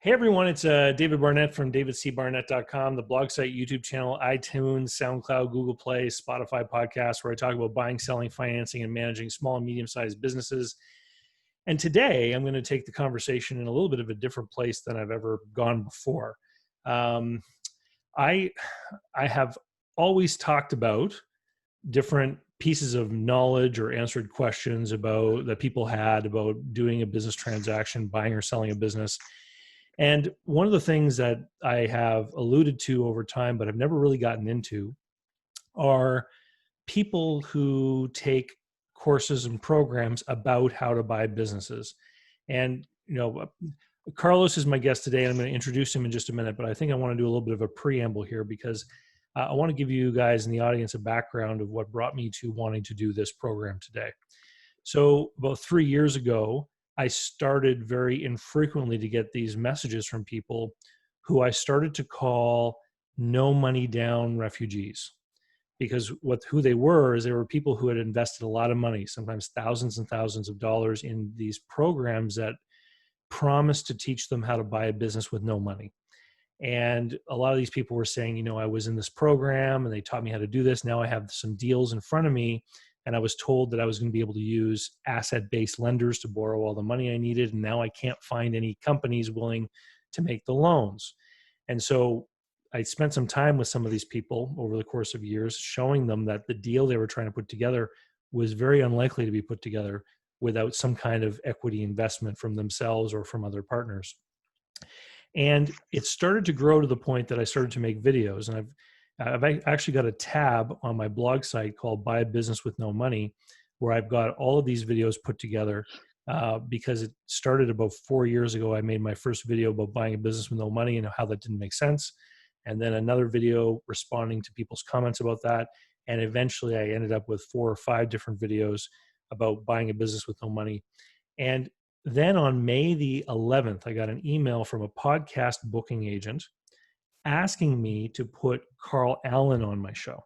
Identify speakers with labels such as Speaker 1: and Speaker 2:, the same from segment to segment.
Speaker 1: Hey everyone, it's David Barnett from davidcbarnett.com, the blog site, YouTube channel, iTunes, SoundCloud, Google Play, Spotify podcast, where I talk about buying, selling, financing, and managing small and medium-sized businesses. And today I'm going to take the conversation in a little bit of a different place than I've ever gone before. I have always talked about different pieces of knowledge or answered questions that people had about doing a business transaction, buying or selling a business. And one of the things that I have alluded to over time, but I've never really gotten into, are people who take courses and programs about how to buy businesses. And, Carlos is my guest today, and I'm going to introduce him in just a minute, but I think I want to do a little bit of a preamble here because I want to give you guys in the audience a background of what brought me to wanting to do this program today. So about 3 years ago, I started very infrequently to get these messages from people who I started to call no money down refugees. Because who they were is they were people who had invested a lot of money, sometimes thousands and thousands of dollars, in these programs that promised to teach them how to buy a business with no money. And a lot of these people were saying, I was in this program and they taught me how to do this. Now I have some deals in front of me. And I was told that I was going to be able to use asset-based lenders to borrow all the money I needed. And now I can't find any companies willing to make the loans. And so I spent some time with some of these people over the course of years, showing them that the deal they were trying to put together was very unlikely to be put together without some kind of equity investment from themselves or from other partners. And it started to grow to the point that I started to make videos. And I've actually got a tab on my blog site called Buy a Business with No Money, where I've got all of these videos put together because it started about 4 years ago. I made my first video about buying a business with no money and how that didn't make sense. And then another video responding to people's comments about that. And eventually I ended up with 4 or 5 different videos about buying a business with no money. And then on May the 11th, I got an email from a podcast booking agent asking me to put Carl Allen on my show.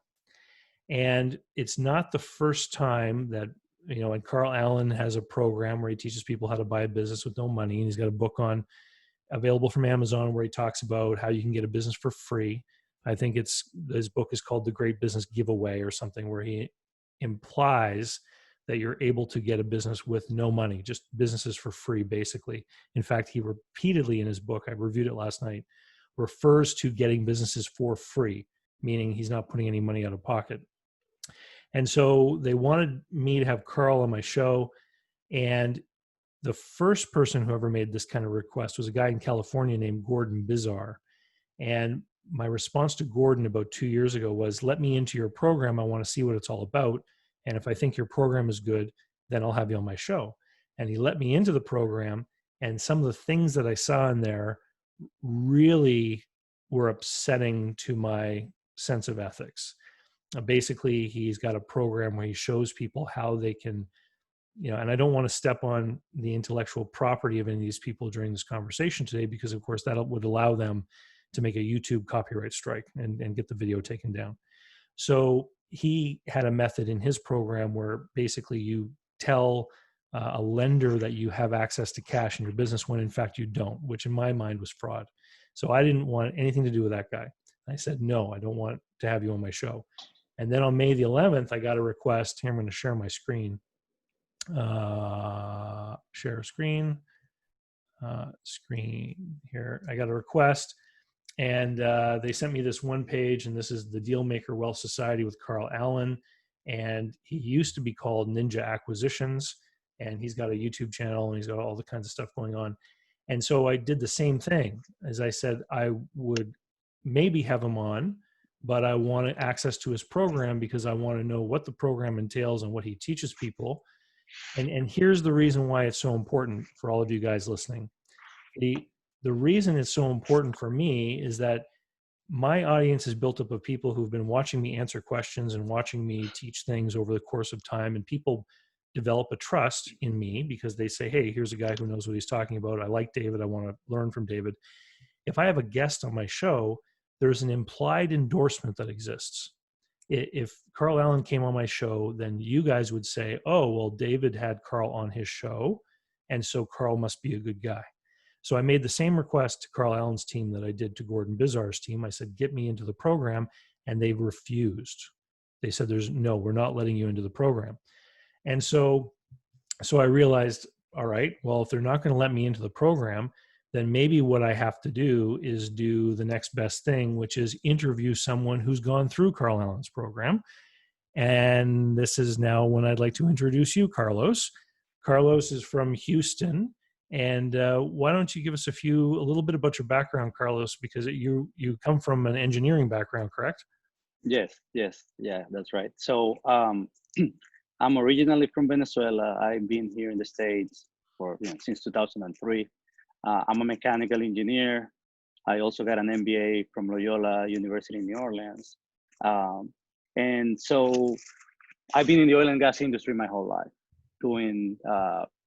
Speaker 1: And it's not the first time that, and Carl Allen has a program where he teaches people how to buy a business with no money. And he's got a book available from Amazon where he talks about how you can get a business for free. I think his book is called The Great Business Giveaway or something, where he implies that you're able to get a business with no money, just businesses for free, basically. In fact, he repeatedly in his book, I reviewed it last night, refers to getting businesses for free, meaning he's not putting any money out of pocket. And so they wanted me to have Carl on my show. And the first person who ever made this kind of request was a guy in California named Gordon Bizar. And my response to Gordon about 2 years ago was, let me into your program. I want to see what it's all about. And if I think your program is good, then I'll have you on my show. And he let me into the program. And some of the things that I saw in there really were upsetting to my sense of ethics. Basically, he's got a program where he shows people how they can, and I don't want to step on the intellectual property of any of these people during this conversation today, because of course that would allow them to make a YouTube copyright strike and get the video taken down. So he had a method in his program where basically you tell a lender that you have access to cash in your business when in fact you don't, which in my mind was fraud. So I didn't want anything to do with that guy. I said, no, I don't want to have you on my show. And then on May the 11th, I got a request. Here, I'm going to share my screen. Share screen. Screen here. I got a request. And they sent me this one page, and this is the Dealmaker Wealth Society with Carl Allen. And he used to be called Ninja Acquisitions. And he's got a YouTube channel, and he's got all the kinds of stuff going on. And so I did the same thing. As I said, I would maybe have him on, but I wanted access to his program because I want to know what the program entails and what he teaches people. And here's the reason why it's so important for all of you guys listening. The reason it's so important for me is that my audience is built up of people who've been watching me answer questions and watching me teach things over the course of time. And people develop a trust in me because they say, hey, here's a guy who knows what he's talking about. I like David. I want to learn from David. If I have a guest on my show, there's an implied endorsement that exists. If Carl Allen came on my show, then you guys would say, oh, well, David had Carl on his show, and so Carl must be a good guy. So I made the same request to Carl Allen's team that I did to Gordon Bizar's team. I said, get me into the program. And they refused. They said, we're not letting you into the program. And so I realized, all right, well, if they're not going to let me into the program, then maybe what I have to do is do the next best thing, which is interview someone who's gone through Carl Allen's program. And this is now when I'd like to introduce you, Carlos. Carlos is from Houston. And why don't you give us a little bit about your background, Carlos, because you come from an engineering background, correct?
Speaker 2: Yes. Yeah, that's right. So I'm originally from Venezuela. I've been here in the States since 2003. I'm a mechanical engineer. I also got an MBA from Loyola University in New Orleans. And so I've been in the oil and gas industry my whole life, doing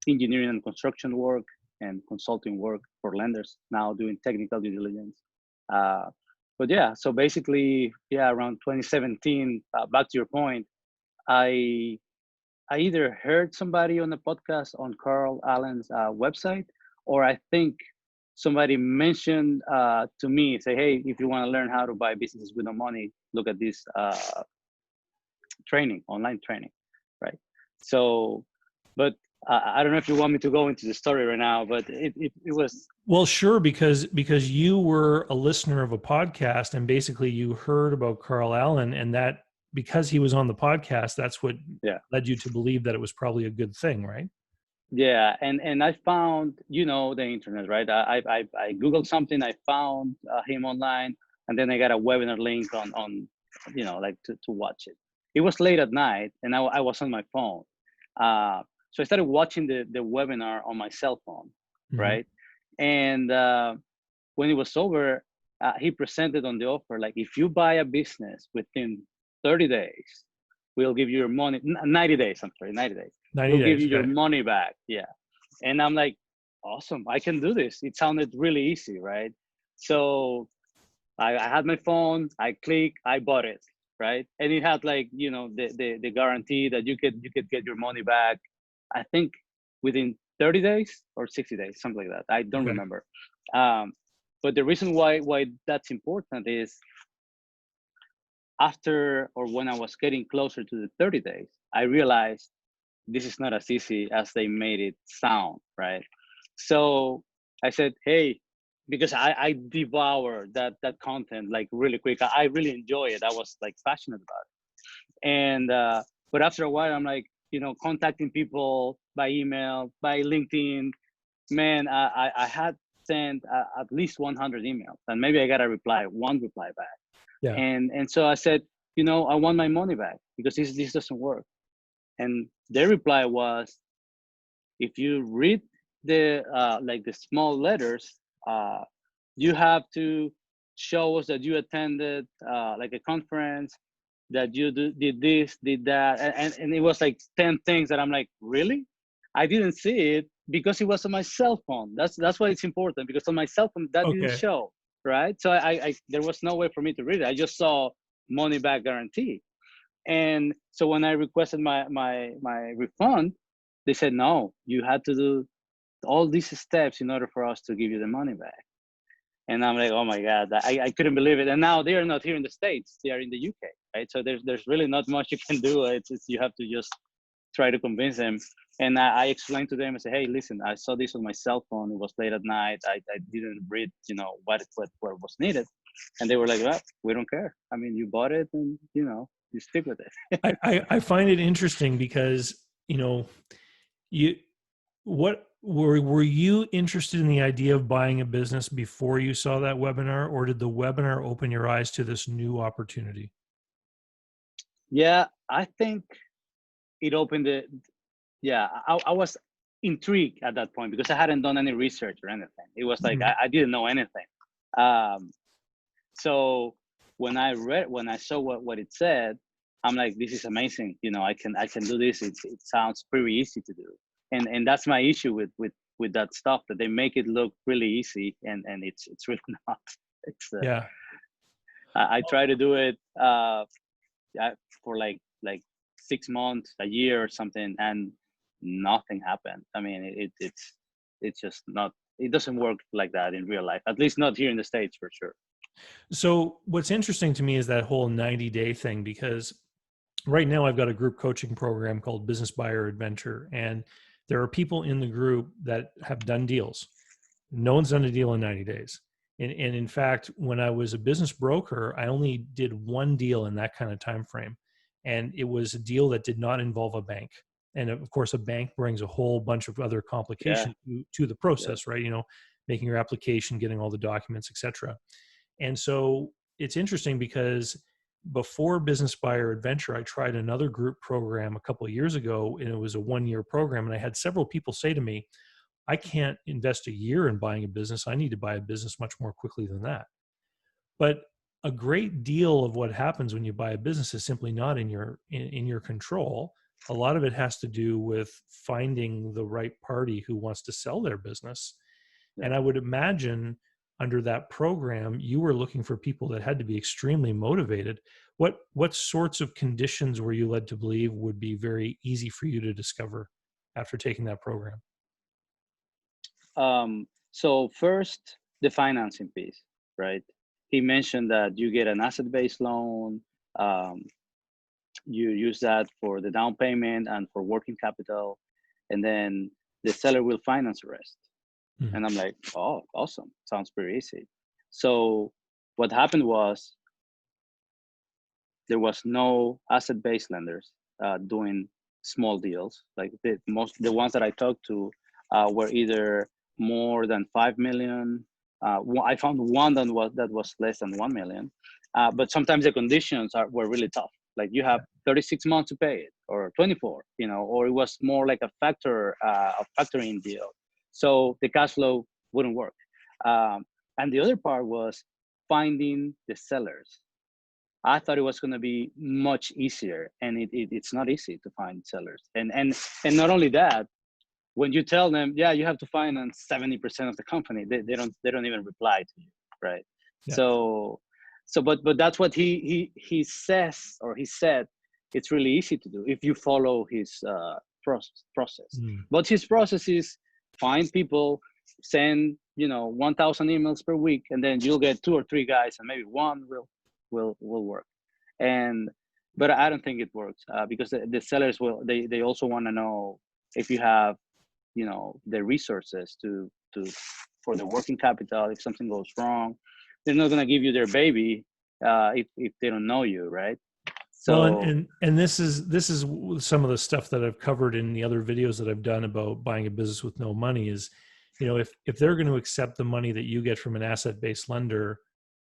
Speaker 2: engineering and construction work and consulting work for lenders, now doing technical due diligence. But yeah, so basically, around 2017, back to your point, I either heard somebody on the podcast on Carl Allen's website, or I think somebody mentioned to me, say, hey, if you want to learn how to buy businesses with no money, look at this online training, right? So, but I don't know if you want me to go into the story right now, but it was.
Speaker 1: Well, sure, because you were a listener of a podcast and basically you heard about Carl Allen, and that because he was on the podcast, that's what led you to believe that it was probably a good thing, right?
Speaker 2: Yeah, and I found, the internet, right? I Googled something, I found him online, and then I got a webinar link on to watch it. It was late at night, and I was on my phone. So I started watching the webinar on my cell phone, right? And when it was over, he presented on the offer, like, if you buy a business within 30 days, we'll give you your money, 90 days, I'm sorry, 90 days.
Speaker 1: 90
Speaker 2: we'll
Speaker 1: days,
Speaker 2: give you your money back. Yeah. And I'm like, awesome, I can do this. It sounded really easy, right? So I had my phone, I clicked, I bought it, right? And it had the guarantee that you could get your money back, I think within 30 days or 60 days, something like that. I don't remember. But the reason why that's important is after, or when I was getting closer to the 30 days, I realized this is not as easy as they made it sound, right? So I said, hey, because I devour that content like really quick. I really enjoy it. I was like passionate about it. And but after a while, I'm like, contacting people by email, by LinkedIn. Man, I had sent at least 100 emails, and maybe I got one reply back.
Speaker 1: Yeah.
Speaker 2: And so I said, I want my money back because this doesn't work. And their reply was, if you read the the small letters, you have to show us that you attended like a conference, that you did this, did that, and it was like 10 things that I'm like, really? I didn't see it because it was on my cell phone. That's why it's important, because on my cell phone that didn't show, right? So I there was no way for me to read it. I just saw money back guarantee. And so when I requested my refund, they said, no, you had to do all these steps in order for us to give you the money back. And I'm like, oh my God, I couldn't believe it. And now they are not here in the States, they are in the UK, right? So there's really not much you can do. It's you have to just try to convince them. And I explained to them, I said, hey, listen, I saw this on my cell phone. It was late at night. I didn't read, what was needed. And they were like, well, we don't care. I mean, you bought it and, you stick with it.
Speaker 1: I find it interesting because, were you interested in the idea of buying a business before you saw that webinar, or did the webinar open your eyes to this new opportunity?
Speaker 2: Yeah, I think it opened it. Yeah, I was intrigued at that point because I hadn't done any research or anything. It was like, I didn't know anything. So when I saw what it said, I'm like, this is amazing. I can do this. It sounds pretty easy to do. And that's my issue with that stuff, that they make it look really easy, and it's really not. It's I try to do it for like 6 months, a year or something, and nothing happened. I mean, it's just not it doesn't work like that in real life, at least not here in the States for sure.
Speaker 1: So what's interesting to me is that whole 90-day thing, because right now I've got a group coaching program called Business Buyer Adventure, and there are people in the group that have done deals. No one's done a deal in 90 days. And in fact, when I was a business broker, I only did one deal in that kind of time frame. And it was a deal that did not involve a bank. And of course, a bank brings a whole bunch of other
Speaker 2: Yeah.
Speaker 1: complications to the process, right? You know, making your application, getting all the documents, et cetera. And so it's interesting because before Business Buyer Adventure, I tried another group program a couple of years ago, and it was a 1-year program. And I had several people say to me, I can't invest a year in buying a business. I need to buy a business much more quickly than that. But a great deal of what happens when you buy a business is simply not in your control. A lot of it has to do with finding the right party who wants to sell their business.
Speaker 2: Yeah.
Speaker 1: And I would imagine under that program, you were looking for people that had to be extremely motivated. What sorts of conditions were you led to believe would be very easy for you to discover after taking that program?
Speaker 2: So first, the financing piece, right? He mentioned that you get an asset-based loan. You use that for the down payment and for working capital, and then the seller will finance the rest.
Speaker 1: Mm-hmm.
Speaker 2: And I'm like, oh, awesome. Sounds pretty easy. So what happened was there was no asset-based lenders doing small deals. Like the ones that I talked to were either more than 5 million. I found one that was less than 1 million. But sometimes the conditions were really tough. Like you have 36 months to pay it, or 24, or it was more like a factoring deal. So the cash flow wouldn't work. And the other part was finding the sellers. I thought it was going to be much easier, and it's not easy to find sellers. And not only that, when you tell them, yeah, you have to finance 70% of the company, they don't even reply to you, right?
Speaker 1: Yeah.
Speaker 2: But that's what he says, or he said. It's really easy to do if you follow his process. But his process is find people, send 1,000 emails per week, and then you'll get 2 or 3 guys, and maybe one will work. But I don't think it works because the sellers they also want to know if you have the resources to for the working capital. If something goes wrong, they're not going to give you their baby if they don't know you, right? So
Speaker 1: well, and this is some of the stuff that I've covered in the other videos that I've done about buying a business with no money is, if they're going to accept the money that you get from an asset-based lender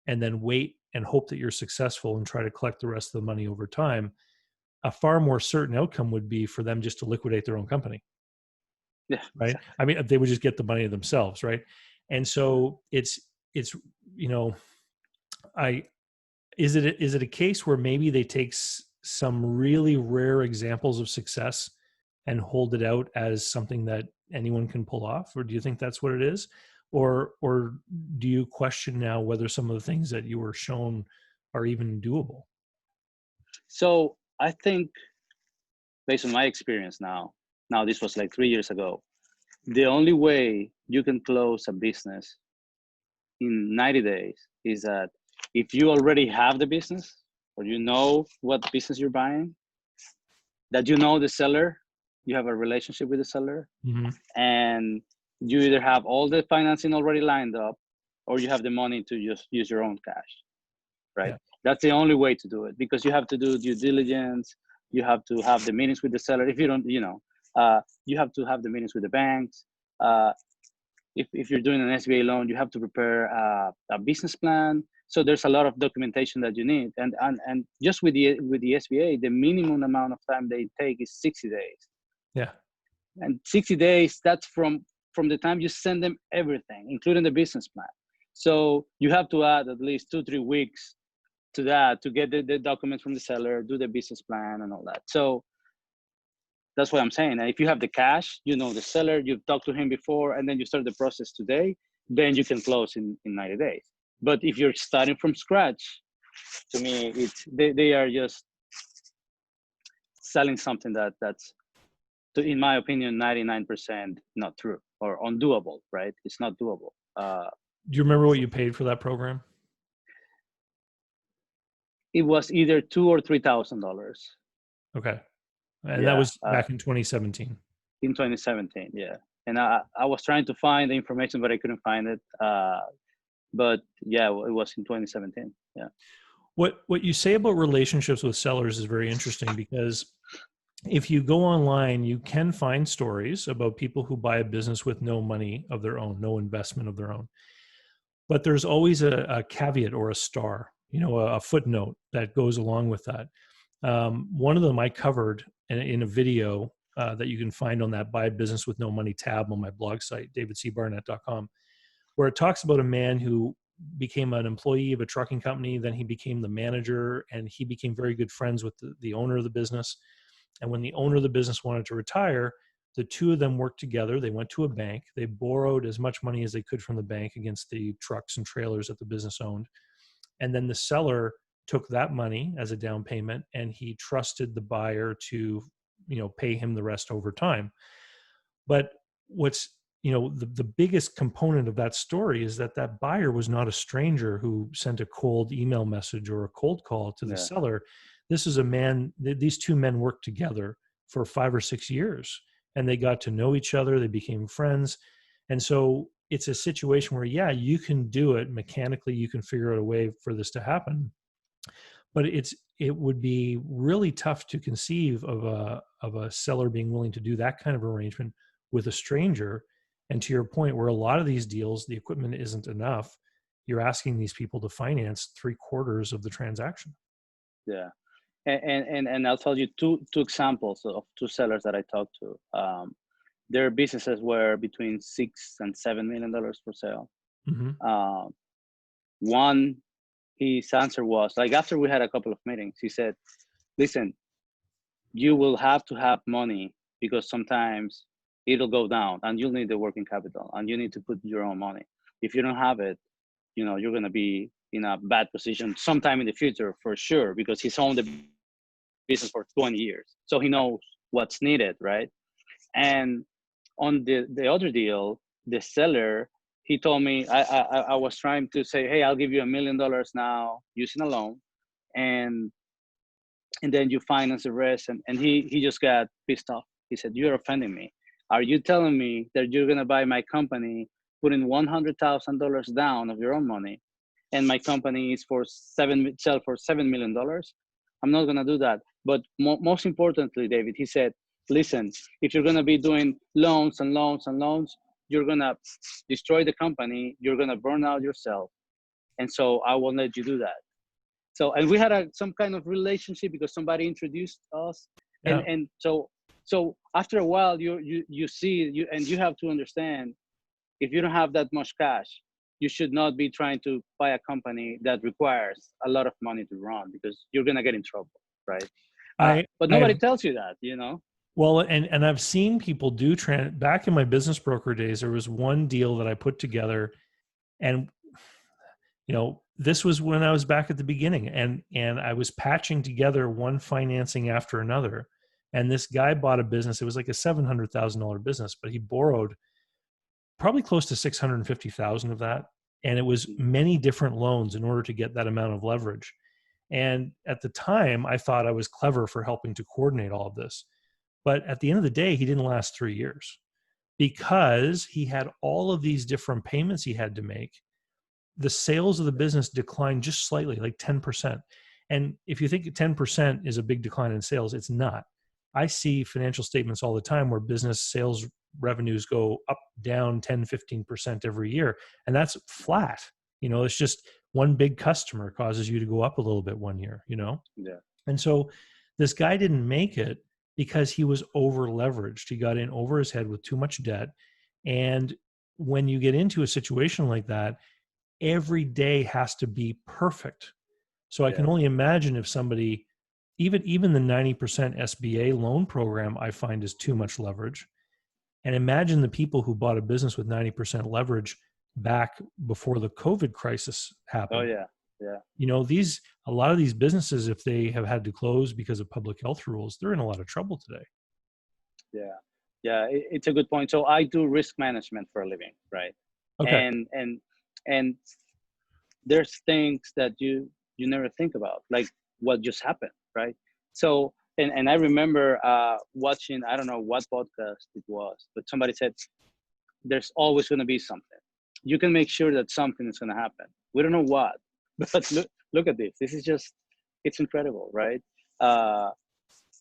Speaker 1: and then wait and hope that you're successful and try to collect the rest of the money over time, a far more certain outcome would be for them just to liquidate their own company.
Speaker 2: Yeah,
Speaker 1: right.
Speaker 2: exactly.
Speaker 1: I mean, they would just get the money themselves, right? And so it's is it a case where maybe they take some really rare examples of success and hold it out as something that anyone can pull off, or do you think that's what it is? Or do you question now whether some of the things that you were shown are even doable?
Speaker 2: So I think, based on my experience now this was like 3 years ago, the only way you can close a business in 90 days is that if you already have the business, or you know what business you're buying, that the seller, you have a relationship with the seller,
Speaker 1: Mm-hmm.
Speaker 2: and you either have all the financing already lined up, or you have the money to just use your own cash, right?
Speaker 1: Yeah.
Speaker 2: That's the only way to do it, because you have to do due diligence. You have to have the meetings with the seller. If you don't, you have to have the meetings with the banks. If you're doing an SBA loan, you have to prepare a business plan. So there's a lot of documentation that you need. And just with the SBA, the minimum amount of time they take is 60 days.
Speaker 1: Yeah.
Speaker 2: And 60 days, that's from the time you send them everything, including the business plan. So you have to add at least 2-3 weeks to that to get the documents from the seller, do the business plan and all that. So that's what I'm saying. And if you have the cash, the seller, you've talked to him before, and then you start the process today, then you can close in 90 days. But if you're starting from scratch, to me, they are just selling something that's, in my opinion, 99% not true. or undoable, right? It's not doable.
Speaker 1: Do you remember what you paid for that program?
Speaker 2: It was either $2,000 or $3,000.
Speaker 1: Okay. And that
Speaker 2: Yeah,
Speaker 1: was back in 2017.
Speaker 2: in 2017. Yeah, and I was trying to find the information, but I couldn't find it. But yeah, it was in 2017. Yeah.
Speaker 1: What you say about relationships with sellers is very interesting, because if you go online, you can find stories about people who buy a business with no money of their own, no investment of their own. But there's always a caveat or a star, a footnote that goes along with that. One of them I covered in a video that you can find on that Buy Business with No Money tab on my blog site, davidcbarnett.com, where it talks about a man who became an employee of a trucking company. Then he became the manager, and he became very good friends with the owner of the business. And when the owner of the business wanted to retire, the two of them worked together. They went to a bank. They borrowed as much money as they could from the bank against the trucks and trailers that the business owned. And then the seller took that money as a down payment, and he trusted the buyer to, pay him the rest over time. But what's, the biggest component of that story is that buyer was not a stranger who sent a cold email message or a cold call to the seller. This is a man, these two men worked together for 5 or 6 years, and they got to know each other. They became friends. And so it's a situation where, yeah, you can do it mechanically. You can figure out a way for this to happen. But it would be really tough to conceive of a seller being willing to do that kind of arrangement with a stranger. And to your point, where a lot of these deals, the equipment isn't enough, you're asking these people to finance 3/4 of the transaction.
Speaker 2: Yeah. And I'll tell you two examples of two sellers that I talked to. Their businesses were between $6 and $7 million for sale.
Speaker 1: Mm-hmm.
Speaker 2: One, his answer was, like, after we had a couple of meetings, he said, listen, you will have to have money because sometimes it'll go down and you'll need the working capital and you need to put your own money. If you don't have it, you're going to be in a bad position sometime in the future for sure, because he's owned the business for 20 years. So he knows what's needed, right? And on the other deal, the seller, he told me, I was trying to say, hey, I'll give you $1 million now using a loan, and then you finance the rest. And he just got pissed off. He said, you're offending me. Are you telling me that you're going to buy my company, putting $100,000 down of your own money, and my company is sell for $7 million? I'm not going to do that. But most importantly, David, he said, listen, if you're going to be doing loans and loans and loans, you're going to destroy the company. You're going to burn out yourself. And so I won't let you do that. So, and we had some kind of relationship because somebody introduced us.
Speaker 1: Yeah.
Speaker 2: And so after a while, you see, and you have to understand, if you don't have that much cash, you should not be trying to buy a company that requires a lot of money to run, because you're going to get in trouble, right? But nobody tells you that,
Speaker 1: Well, and I've seen people do back in my business broker days. There was one deal that I put together, and this was when I was back at the beginning, and I was patching together one financing after another. And this guy bought a business. It was like a $700,000 business, but he borrowed probably close to $650,000 of that. And it was many different loans in order to get that amount of leverage. And at the time, I thought I was clever for helping to coordinate all of this. But at the end of the day, he didn't last 3 years because he had all of these different payments he had to make. The sales of the business declined just slightly, like 10%. And if you think 10% is a big decline in sales, it's not. I see financial statements all the time where business sales revenues go up, down 10, 15% every year. And that's flat. It's just one big customer causes you to go up a little bit one year,
Speaker 2: Yeah.
Speaker 1: And so this guy didn't make it because he was over leveraged. He got in over his head with too much debt. And when you get into a situation like that, every day has to be perfect. So I can only imagine if somebody, even the 90% SBA loan program, I find is too much leverage. And imagine the people who bought a business with 90% leverage back before the COVID crisis happened.
Speaker 2: Oh yeah.
Speaker 1: A lot of these businesses, if they have had to close because of public health rules, they're in a lot of trouble today.
Speaker 2: It's a good point. So I do risk management for a living, right?
Speaker 1: Okay.
Speaker 2: And there's things that you never think about, like what just happened, right? So and I remember watching, I don't know what podcast it was, but somebody said there's always going to be something. You can make sure that something is going to happen. We don't know what, but look at this. This is just, it's incredible, right? Uh,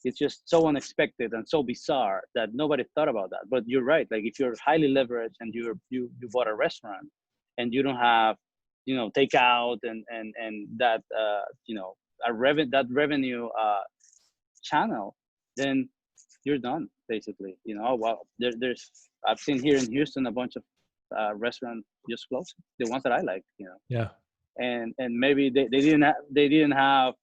Speaker 2: it's just so unexpected and so bizarre that nobody thought about that. But you're right. Like if you're highly leveraged and you bought a restaurant and you don't have, takeout and that that revenue channel, then you're done basically. Well, there's I've seen here in Houston a bunch of restaurants just closed. The ones that I like,
Speaker 1: Yeah.
Speaker 2: and maybe they didn't have.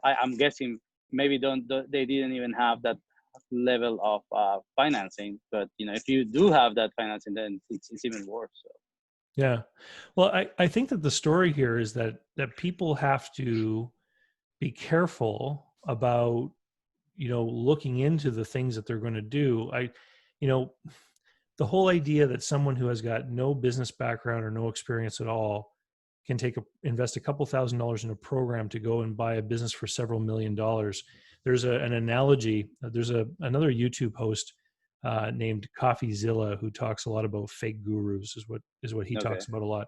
Speaker 2: I'm guessing maybe they didn't even have that level of financing. But if you do have that financing, then it's even worse. So.
Speaker 1: Yeah. Well, I think that the story here is that people have to be careful about, looking into the things that they're going to do. The whole idea that someone who has got no business background or no experience at all can invest a couple $1,000s in a program to go and buy a business for several $1,000,000. There's an analogy. There's another YouTube host named CoffeeZilla who talks a lot about fake gurus, is what he talks about a lot.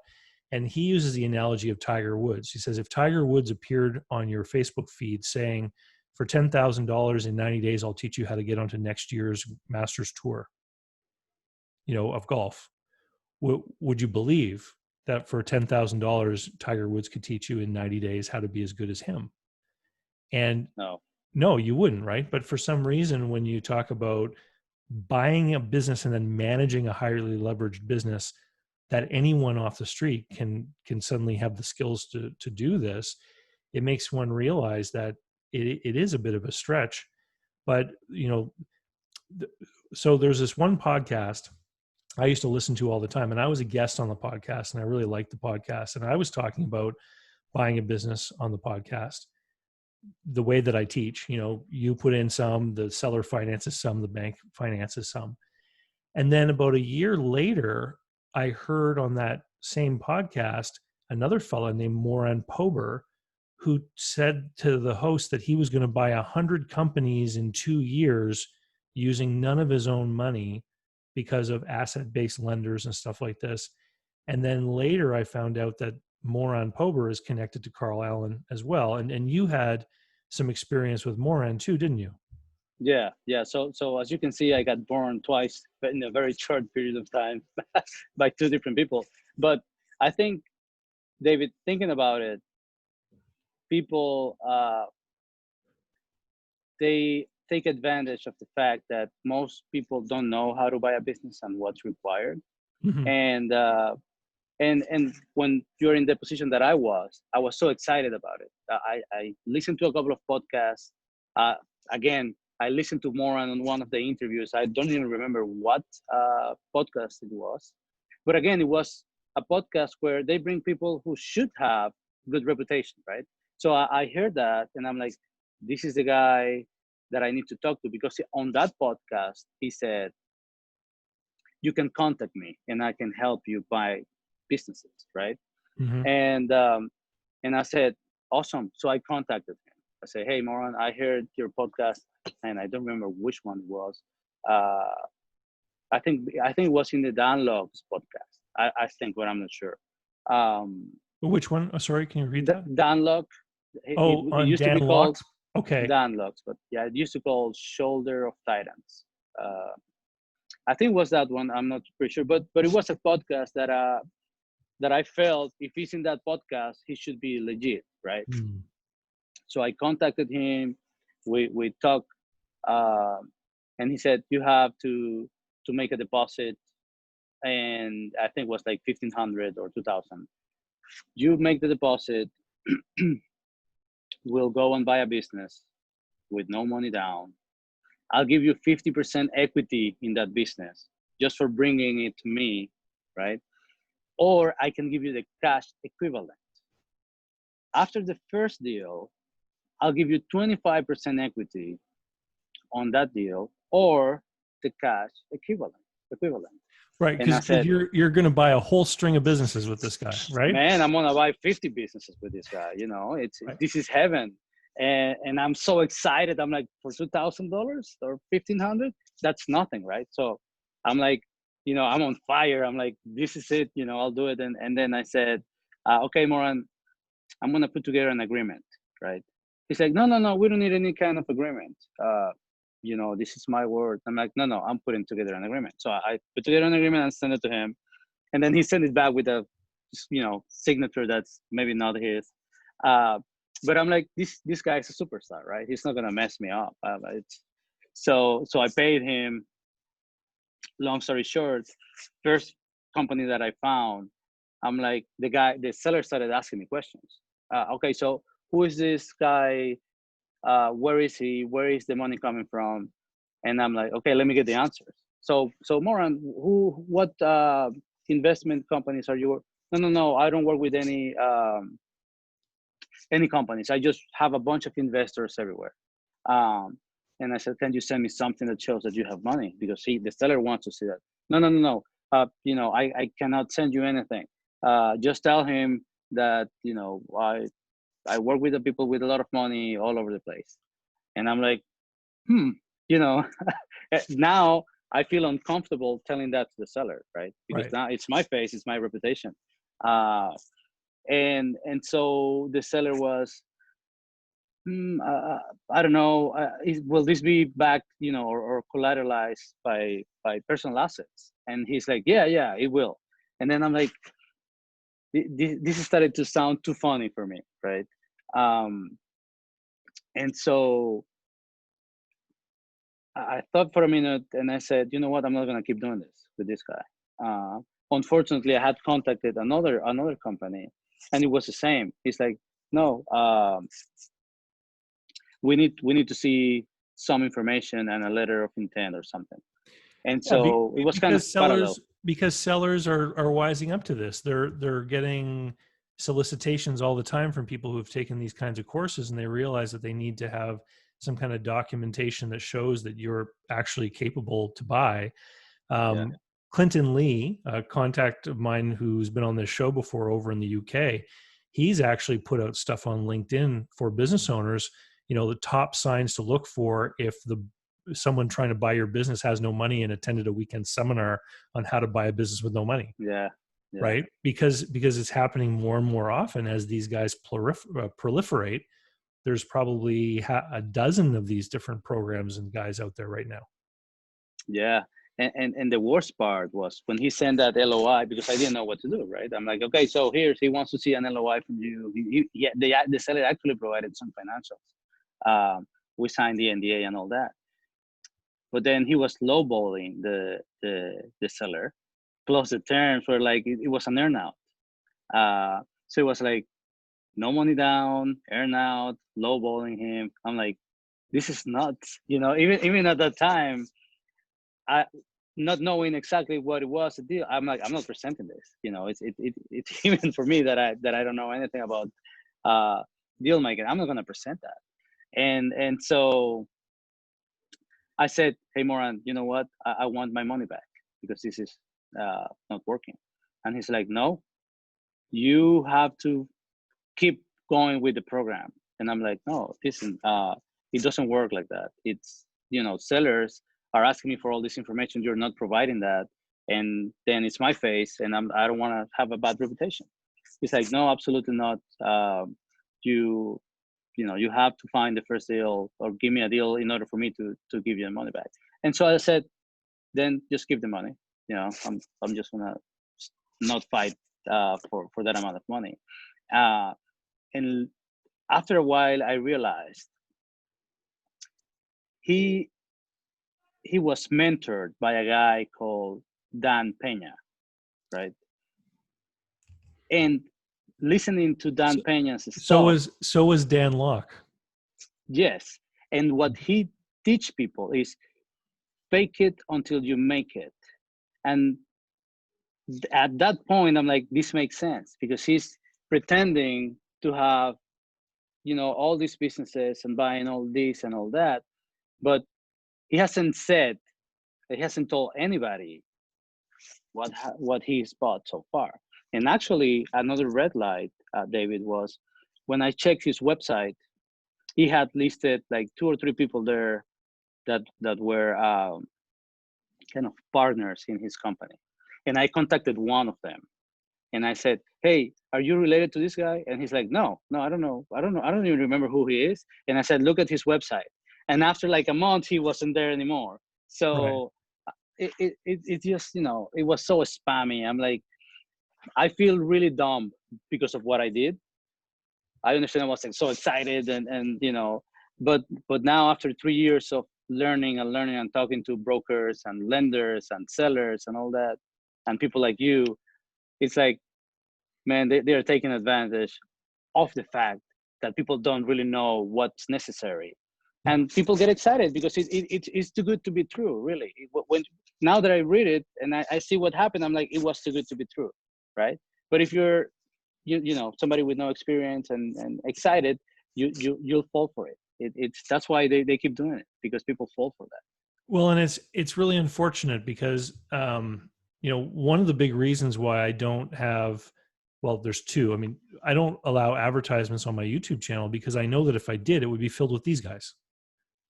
Speaker 1: And he uses the analogy of Tiger Woods. He says, if Tiger Woods appeared on your Facebook feed saying, for $10,000 in 90 days, I'll teach you how to get onto next year's Masters Tour, of golf, would you believe that for $10,000, Tiger Woods could teach you in 90 days how to be as good as him? And no, you wouldn't, right? But for some reason, when you talk about buying a business and then managing a highly leveraged business, that anyone off the street can suddenly have the skills to do this, it makes one realize that it is a bit of a stretch. But so there's this one podcast I used to listen to all the time, and I was a guest on the podcast, and I really liked the podcast. And I was talking about buying a business on the podcast the way that I teach. You put in some, the seller finances some, the bank finances some. And then about a year later, I heard on that same podcast another fellow named Moran Pober, who said to the host that he was going to buy 100 companies in 2 years using none of his own money because of asset-based lenders and stuff like this. And then later I found out that Moran Pober is connected to Carl Allen as well. And you had some experience with Moran too, didn't you?
Speaker 2: Yeah. So as you can see, I got burned twice, but in a very short period of time by two different people. But I think, David, thinking about it, people, they take advantage of the fact that most people don't know how to buy a business and what's required.
Speaker 1: Mm-hmm.
Speaker 2: And when you're in the position that I was so excited about it. I listened to a couple of podcasts. Again, I listened to Moran on one of the interviews. I don't even remember what podcast it was. But again, it was a podcast where they bring people who should have good reputation, right? So I heard that and I'm like, this is the guy that I need to talk to, because on that podcast, he said, you can contact me and I can help you buy businesses, right?
Speaker 1: Mm-hmm.
Speaker 2: And I said, awesome. So I contacted him. I said, hey, Moran, I heard your podcast, and I don't remember which one it was. I think it was in the Dan Logs podcast. I think, but I'm not sure.
Speaker 1: Which one? Oh, sorry, can you read that?
Speaker 2: Dan Log.
Speaker 1: It used
Speaker 2: Dan
Speaker 1: to be called. Okay.
Speaker 2: Dan Logs, but yeah, it used to be called Shoulder of Titans. I think it was that one. I'm not pretty sure, but it was a podcast that I felt if he's in that podcast, he should be legit, right?
Speaker 1: Mm.
Speaker 2: So I contacted him. We talked, and he said you have to make a deposit, and I think it was like 1,500 or 2,000. You make the deposit. We'll go and buy a business with no money down. I'll give you 50% equity in that business just for bringing it to me, right? Or I can give you the cash equivalent. After the first deal, I'll give you 25% equity on that deal, or the cash equivalent.
Speaker 1: Right,
Speaker 2: And I
Speaker 1: because
Speaker 2: said,
Speaker 1: you're going to buy a whole string of businesses with this guy, right?
Speaker 2: man, I'm gonna buy 50 businesses with this guy. You know,
Speaker 1: Right.
Speaker 2: this is heaven. And I'm so excited. I'm like, for $2,000 or 1,500, that's nothing, right? So I'm like, you know, I'm on fire. I'm like, this is it. You know, I'll do it. And then I said, okay, Moran, I'm gonna put together an agreement, right? He's like, no, we don't need any kind of agreement. You know, this is my word. I'm like, no, I'm putting together an agreement. So I put together an agreement and sent it to him, and then he sent it back with a, you know, signature that's maybe not his. But I'm like, this guy is a superstar, right? He's not gonna mess me up. So I paid him. Long story short, first company that I found, I'm like, the seller started asking me questions. Okay, so who is this guy? Where is he? Where is the money coming from? And I'm like, okay, let me get the answers. So Moran, what investment companies are you? No, I don't work with any companies. I just have a bunch of investors everywhere. Um, and I said, can you send me something that shows that you have money? Because the seller wants to see that. No. You know, I cannot send you anything. Just tell him that, you know, I work with the people with a lot of money all over the place. And I'm like, you know, now I feel uncomfortable telling that to the seller, right? Because
Speaker 1: Right.
Speaker 2: now it's my face, it's my reputation. And so the seller was, I don't know, will this be backed, you know, or collateralized by personal assets? And he's like, yeah, it will. And then I'm like, this started to sound too funny for me, right? And so I thought for a minute, and I said, you know what, I'm not gonna keep doing this with this guy. Unfortunately, I had contacted another company, and it was the same. He's like, no, we need to see some information and a letter of intent or something. And
Speaker 1: Yeah,
Speaker 2: so it was kind of parallel.
Speaker 1: because sellers are wising up to this. They're getting solicitations all the time from people who've taken these kinds of courses, and they realize that they need to have some kind of documentation that shows that you're actually capable to buy.
Speaker 2: Yeah,
Speaker 1: Clinton Lee, a contact of mine who's been on this show before over in the UK, he's actually put out stuff on LinkedIn for business owners. You know, the top signs to look for if someone trying to buy your business has no money and attended a weekend seminar on how to buy a business with no money.
Speaker 2: yeah, yeah.
Speaker 1: Right? Because it's happening more and more often as these guys proliferate. There's probably a dozen of these different programs and guys out there right now.
Speaker 2: Yeah. And the worst part was when he sent that LOI, because I didn't know what to do, right? I'm like, okay, so he wants to see an LOI from you. The seller actually provided some financials. We signed the NDA and all that. But then he was lowballing the seller. Plus the terms were like, it was an earnout. So it was like, no money down, earnout, lowballing him. I'm like, this is nuts. You know, even at that time, I not knowing exactly what it was the deal. I'm like, I'm not presenting this. You know, it's even for me that I don't know anything about Dealmaker. I'm not gonna present that. And so I said, hey Moran, you know what? I want my money back because this is not working. And he's like, no, you have to keep going with the program. And I'm like, no, listen, it doesn't work like that. It's, you know, sellers are asking me for all this information. You're not providing that. And then it's my face and I don't want to have a bad reputation. He's like, no, absolutely not. You know, you have to find the first deal or give me a deal in order for me to give you the money back. And so I said, then just give the money. You know, I'm just gonna not fight for that amount of money. And after a while, I realized he was mentored by a guy called Pena, right? And listening to Pena's stuff,
Speaker 1: So was Dan Locke.
Speaker 2: yes. And what he teach people is fake it until you make it. And at that point, I'm like, this makes sense because he's pretending to have, you know, all these businesses and buying all this and all that, but he hasn't said He hasn't told anybody what he's bought so far. And actually, another red light, David, was when I checked his website. He had listed like 2 or 3 people there that were kind of partners in his company, and I contacted one of them, and I said, "Hey, are you related to this guy?" And he's like, "No, I don't know. I don't even remember who he is." And I said, "Look at his website." And after like a month, he wasn't there anymore.
Speaker 1: Right.
Speaker 2: So it just, it was so spammy. I'm like, I feel really dumb because of what I did. I understand I was like so excited and but now after 3 years of learning and talking to brokers and lenders and sellers and all that, and people like you, it's like, man, they are taking advantage of the fact that people don't really know what's necessary.
Speaker 1: Yeah.
Speaker 2: And people get excited because it's too good to be true, really. When now that I read it and I see what happened, I'm like, it was too good to be true, right? But if you're somebody with no experience and excited, you'll fall for it. It's that's why they keep doing it, because people fall for that.
Speaker 1: Well, and it's really unfortunate because one of the big reasons why I don't have, well, there's two. I mean, I don't allow advertisements on my YouTube channel because I know that if I did, it would be filled with these guys,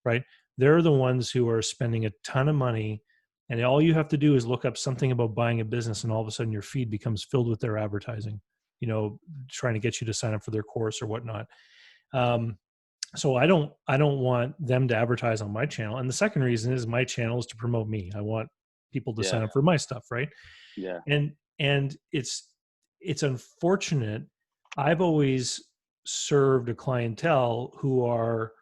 Speaker 1: right? They're the ones who are spending a ton of money, and all you have to do is look up something about buying a business, and all of a sudden your feed becomes filled with their advertising, trying to get you to sign up for their course or whatnot. So I don't want them to advertise on my channel. And the second reason is my channel is to promote me. I want people to sign
Speaker 2: Yeah,
Speaker 1: up for my stuff, right?
Speaker 2: yeah,
Speaker 1: And it's unfortunate. I've always served a clientele who are,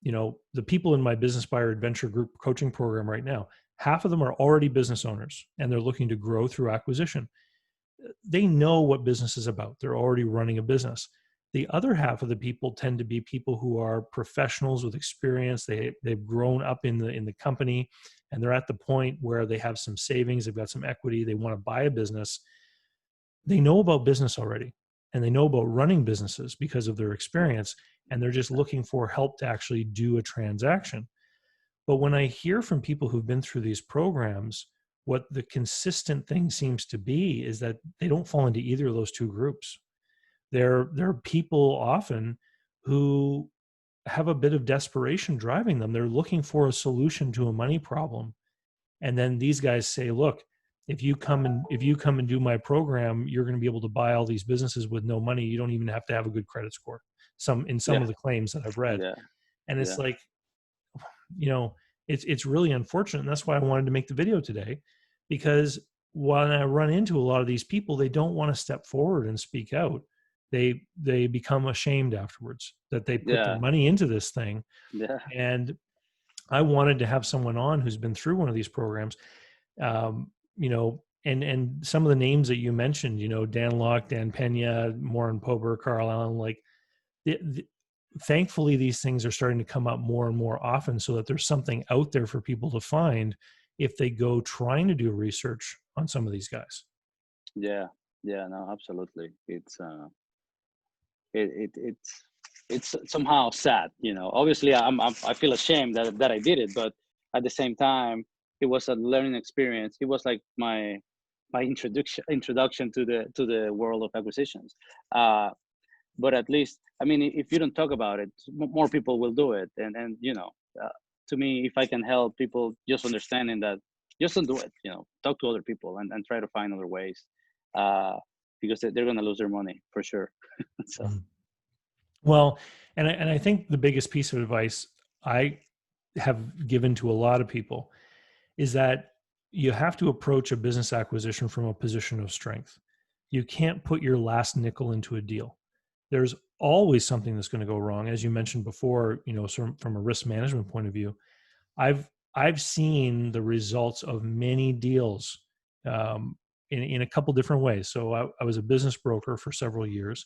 Speaker 1: the people in my Business Buyer Adventure Group coaching program right now. Half of them are already business owners and they're looking to grow through acquisition. They know what business is about. They're already running a business. The other half of the people tend to be people who are professionals with experience. They've grown up in the company, and they're at the point where they have some savings, they've got some equity, they want to buy a business. They know about business already, and they know about running businesses because of their experience, and they're just looking for help to actually do a transaction. But when I hear from people who've been through these programs, what the consistent thing seems to be is that they don't fall into either of those two groups. There are people often who have a bit of desperation driving them. They're looking for a solution to a money problem. And then these guys say, look, if you come and do my program, you're going to be able to buy all these businesses with no money. You don't even have to have a good credit score. Some
Speaker 2: yeah,
Speaker 1: of the claims that I've read.
Speaker 2: yeah,
Speaker 1: And it's
Speaker 2: yeah,
Speaker 1: like, it's really unfortunate. And that's why I wanted to make the video today, because when I run into a lot of these people, they don't want to step forward and speak out. They become ashamed afterwards that they put their
Speaker 2: yeah,
Speaker 1: money into this thing.
Speaker 2: yeah,
Speaker 1: And I wanted to have someone on who's been through one of these programs. And some of the names that you mentioned, Dan Locke, Dan Pena, Moran, Pober, Carl Allen, like thankfully these things are starting to come up more and more often, so that there's something out there for people to find if they go trying to do research on some of these guys.
Speaker 2: yeah, yeah. No, absolutely. It's somehow sad, obviously I feel ashamed that I did it, but at the same time, it was a learning experience. It was like my introduction to the world of acquisitions. But at least, I mean, if you don't talk about it, more people will do it. And to me, if I can help people just understanding that, just don't do it, talk to other people and try to find other ways, because they're going to lose their money for sure. So
Speaker 1: Mhm. Well, and I think the biggest piece of advice I have given to a lot of people is that you have to approach a business acquisition from a position of strength. You can't put your last nickel into a deal. There's always something that's going to go wrong. As you mentioned before, from a risk management point of view, I've seen the results of many deals in a couple different ways. So I was a business broker for several years.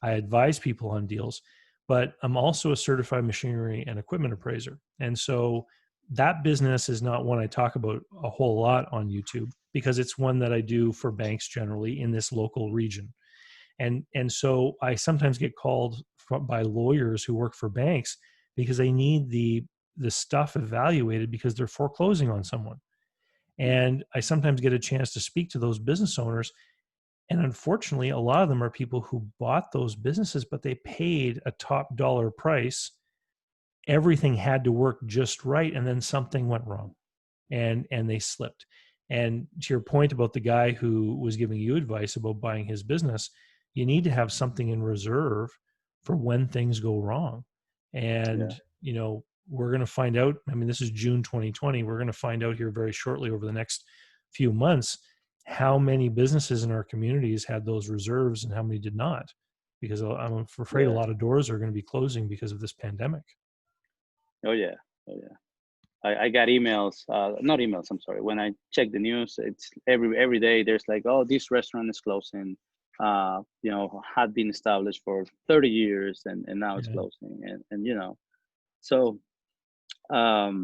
Speaker 1: I advise people on deals, but I'm also a certified machinery and equipment appraiser. And so that business is not one I talk about a whole lot on YouTube, because it's one that I do for banks generally in this local region. And so I sometimes get called by lawyers who work for banks because they need the stuff evaluated because they're foreclosing on someone. And I sometimes get a chance to speak to those business owners. And unfortunately, a lot of them are people who bought those businesses, but they paid a top dollar price. Everything had to work just right. And then something went wrong and they slipped. And to your point about the guy who was giving you advice about buying his business, you need to have something in reserve for when things go wrong. And, we're going to find out. I mean, this is June 2020. We're going to find out here very shortly over the next few months how many businesses in our communities had those reserves and how many did not, because I'm afraid a lot of doors are going to be closing because of this pandemic.
Speaker 2: Oh yeah. I got emails, not emails, I'm sorry. When I check the news, it's every day there's like, oh, this restaurant is closing, had been established for 30 years and now it's closing. And so, so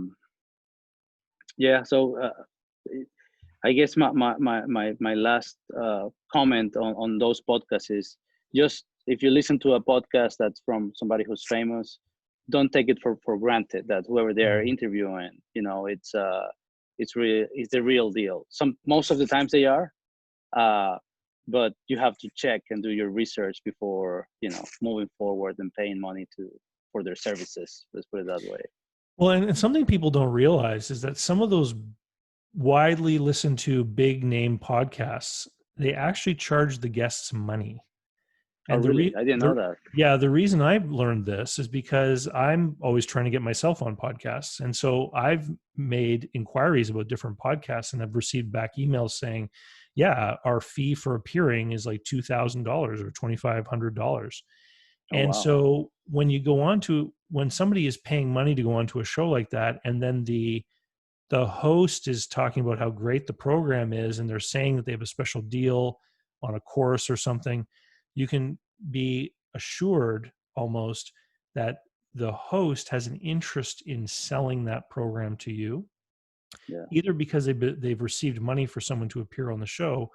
Speaker 2: I guess my last comment on those podcasts is just, if you listen to a podcast that's from somebody who's famous, don't take it for granted that whoever they're interviewing, it's the real deal. Most of the times they are, but you have to check and do your research before moving forward and paying money for their services. Let's put it that way.
Speaker 1: Well, and something people don't realize is that some of those widely listened to big name podcasts, they actually charge the guests money. And
Speaker 2: really? I didn't know that.
Speaker 1: Yeah, the reason I've learned this is because I'm always trying to get myself on podcasts. And so I've made inquiries about different podcasts and I've received back emails saying, yeah, our fee for appearing is like $2,000 or $2,500. And so when somebody is paying money to go onto a show like that, and then the host is talking about how great the program is, and they're saying that they have a special deal on a course or something, you can be assured almost that the host has an interest in selling that program to you, either because they've received money for someone to appear on the show,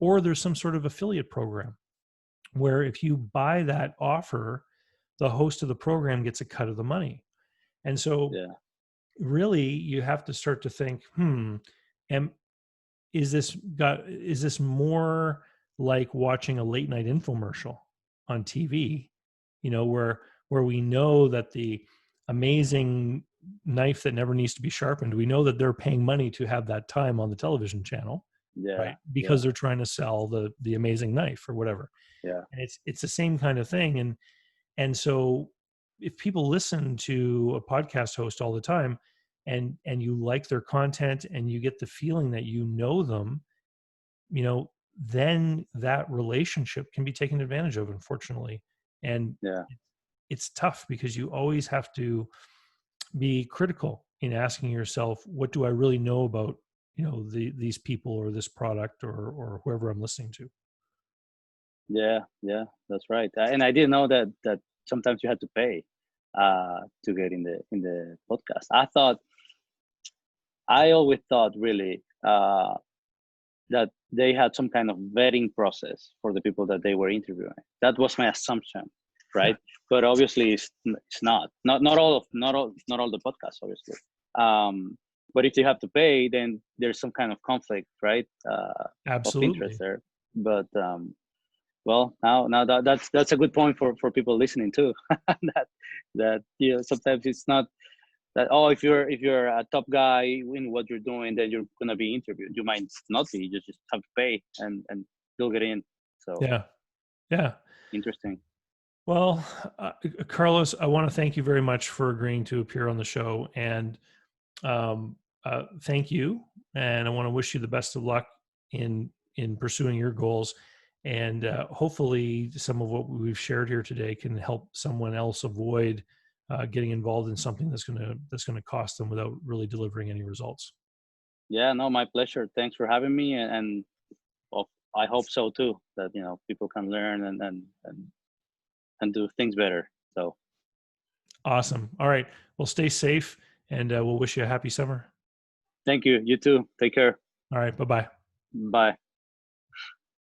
Speaker 1: or there's some sort of affiliate program where if you buy that offer, the host of the program gets a cut of the money. And so really you have to start to think, is this more like watching a late night infomercial on TV, where we know that the amazing knife that never needs to be sharpened, we know that they're paying money to have that time on the television channel, right? Because they're trying to sell the amazing knife or whatever. And it's the same kind of thing. And so if people listen to a podcast host all the time and you like their content and you get the feeling that you know them, then that relationship can be taken advantage of, unfortunately. And it's tough because you always have to be critical in asking yourself, what do I really know about, these people or this product or whoever I'm listening to?
Speaker 2: Yeah, that's right. And I didn't know that sometimes you had to pay to get in the podcast. I always thought really that they had some kind of vetting process for the people that they were interviewing. That was my assumption, right? But obviously it's not all the podcasts, obviously. But if you have to pay, then there's some kind of conflict, right?
Speaker 1: Absolutely.
Speaker 2: Of interest there. But well, now that's a good point for people listening too. that sometimes it's not that, oh, if you're a top guy in what you're doing, then you're gonna be interviewed. You might not be. You just have to pay and you'll get in. So
Speaker 1: yeah,
Speaker 2: interesting.
Speaker 1: Well, Carlos, I want to thank you very much for agreeing to appear on the show, and thank you. And I want to wish you the best of luck in pursuing your goals. And hopefully some of what we've shared here today can help someone else avoid getting involved in something that's going to cost them without really delivering any results.
Speaker 2: Yeah, no, my pleasure. Thanks for having me. And well, I hope so too, that, people can learn and do things better. So.
Speaker 1: Awesome. All right. Well, stay safe, and we'll wish you a happy summer.
Speaker 2: Thank you. You too. Take care.
Speaker 1: All right. Bye-bye.
Speaker 2: Bye.